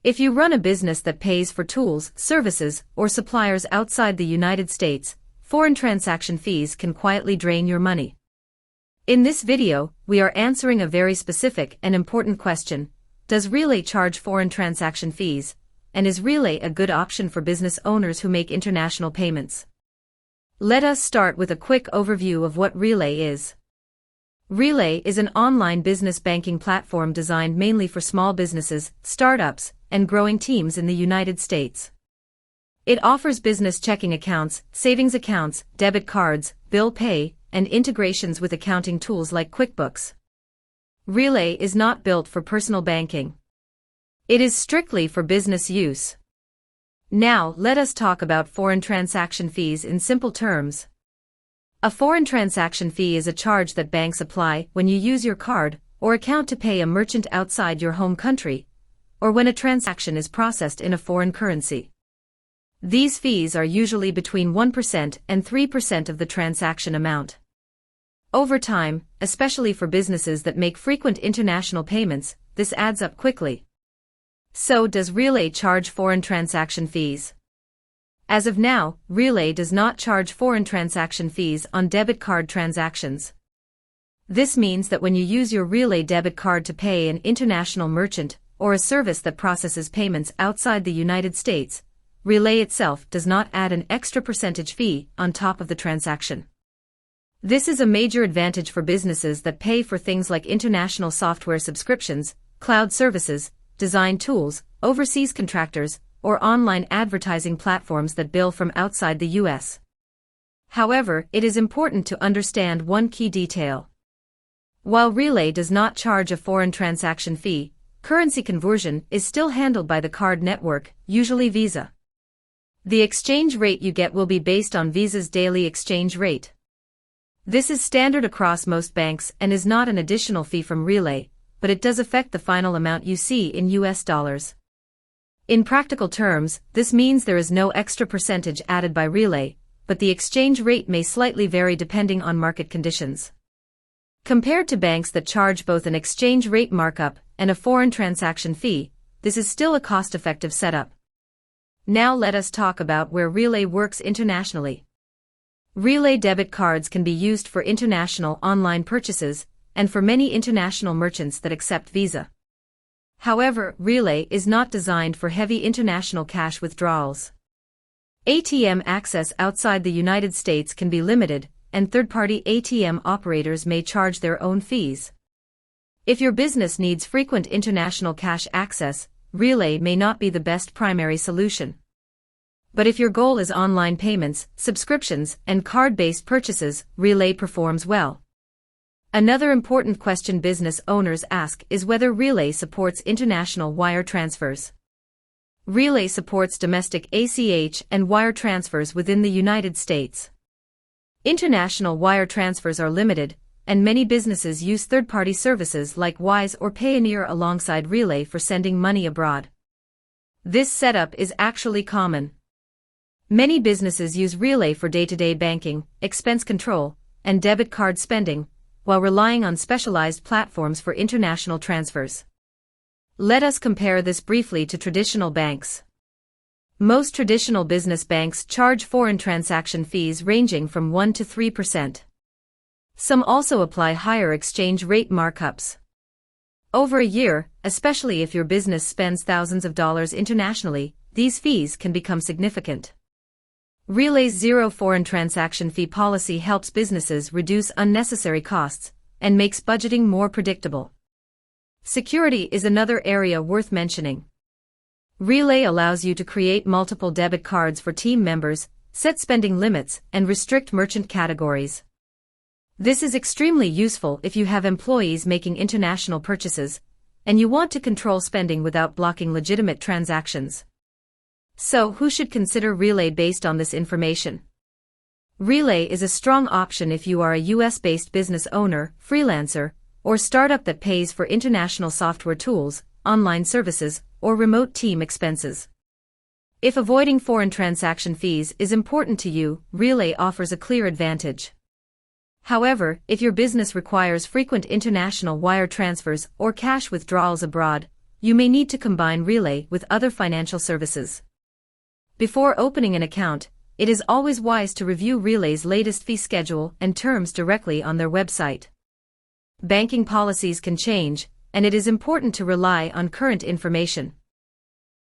If you run a business that pays for tools, services, or suppliers outside the United States, foreign transaction fees can quietly drain your money. In this video, we are answering a very specific and important question. Does Relay charge foreign transaction fees? And is Relay a good option for business owners who make international payments? Let us start with a quick overview of what Relay is. Relay is an online business banking platform designed mainly for small businesses, startups, and growing teams in the United States. It offers business checking accounts, savings accounts, debit cards, bill pay, and integrations with accounting tools like QuickBooks. Relay is not built for personal banking. It is strictly for business use. Now, let us talk about foreign transaction fees in simple terms. A foreign transaction fee is a charge that banks apply when you use your card or account to pay a merchant outside your home country, or when a transaction is processed in a foreign currency. These fees are usually between 1% and 3% of the transaction amount. Over time, especially for businesses that make frequent international payments, this adds up quickly. So, does Relay charge foreign transaction fees? As of now, Relay does not charge foreign transaction fees on debit card transactions. This means that when you use your Relay debit card to pay an international merchant or a service that processes payments outside the United States, Relay itself does not add an extra percentage fee on top of the transaction. This is a major advantage for businesses that pay for things like international software subscriptions, cloud services, design tools, overseas contractors, or online advertising platforms that bill from outside the US. However, it is important to understand one key detail. While Relay does not charge a foreign transaction fee, currency conversion is still handled by the card network, usually Visa. The exchange rate you get will be based on Visa's daily exchange rate. This is standard across most banks and is not an additional fee from Relay, but it does affect the final amount you see in US dollars. In practical terms, this means there is no extra percentage added by Relay, but the exchange rate may slightly vary depending on market conditions. Compared to banks that charge both an exchange rate markup and a foreign transaction fee, this is still a cost-effective setup. Now let us talk about where Relay works internationally. Relay debit cards can be used for international online purchases and for many international merchants that accept Visa. However, Relay is not designed for heavy international cash withdrawals. ATM access outside the United States can be limited, and third-party ATM operators may charge their own fees. If your business needs frequent international cash access, Relay may not be the best primary solution. But if your goal is online payments, subscriptions, and card-based purchases, Relay performs well. Another important question business owners ask is whether Relay supports international wire transfers. Relay supports domestic ACH and wire transfers within the United States. International wire transfers are limited, and many businesses use third-party services like Wise or Payoneer alongside Relay for sending money abroad. This setup is actually common. Many businesses use Relay for day-to-day banking, expense control, and debit card spending, while relying on specialized platforms for international transfers. Let us compare this briefly to traditional banks. Most traditional business banks charge foreign transaction fees ranging from 1% to 3%. Some also apply higher exchange rate markups. Over a year, especially if your business spends thousands of dollars internationally, these fees can become significant. Relay's zero foreign transaction fee policy helps businesses reduce unnecessary costs and makes budgeting more predictable. Security is another area worth mentioning. Relay allows you to create multiple debit cards for team members, set spending limits, and restrict merchant categories. This is extremely useful if you have employees making international purchases, and you want to control spending without blocking legitimate transactions. So, who should consider Relay based on this information? Relay is a strong option if you are a US-based business owner, freelancer, or startup that pays for international software tools, online services, or remote team expenses. If avoiding foreign transaction fees is important to you, Relay offers a clear advantage. However, if your business requires frequent international wire transfers or cash withdrawals abroad, you may need to combine Relay with other financial services. Before opening an account, it is always wise to review Relay's latest fee schedule and terms directly on their website. Banking policies can change, and it is important to rely on current information.